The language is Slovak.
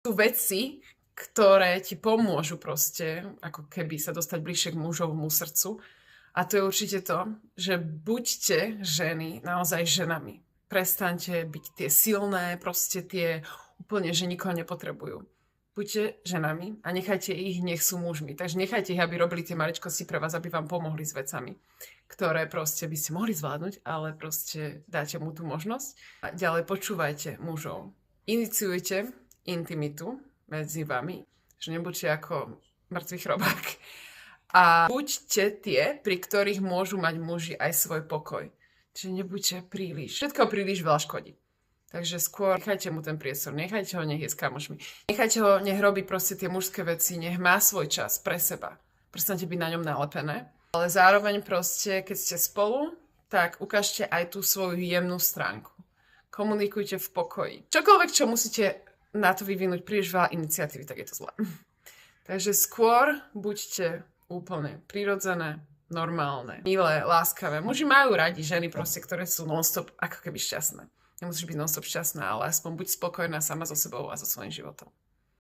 Sú veci, ktoré ti pomôžu proste, ako keby sa dostať bližšie k mužovmu srdcu. A to je určite to, že buďte ženy naozaj ženami. Prestaňte byť tie silné, proste tie úplne, že nikoho nepotrebujú. Buďte ženami a nechajte ich, nech sú mužmi. Takže nechajte ich, aby robili tie maličkosti pre vás, aby vám pomohli s vecami, ktoré proste by ste mohli zvládnuť, ale proste dáte mu tú možnosť. A ďalej počúvajte mužov. Iniciujte intimitu medzi vami, že nebuďte ako mŕtvý chrobák. A buďte tie, pri ktorých môžu mať muži aj svoj pokoj. Čiže nebuďte príliš. Všetko príliš veľa škodí. Takže skôr nechajte mu ten priestor, nechajte ho, nech je s kamošmi. Nechajte ho, nech robí proste tie mužské veci, nech má svoj čas pre seba. Prestaňte byť na ňom nalepené. Ale zároveň proste, keď ste spolu, tak ukážte aj tú svoju jemnú stránku. Komunikujte v pokoji. Čokoľvek, čo musíte na to vyvinúť príliš veľa iniciatívy, tak je to zlé. Takže skôr buďte úplne prirodzené, normálne, milé, láskavé. Muži majú radi ženy proste, ktoré sú non-stop ako keby šťastné. Nemusíš byť non-stop šťastná, ale aspoň buď spokojná sama so sebou a so svojím životom.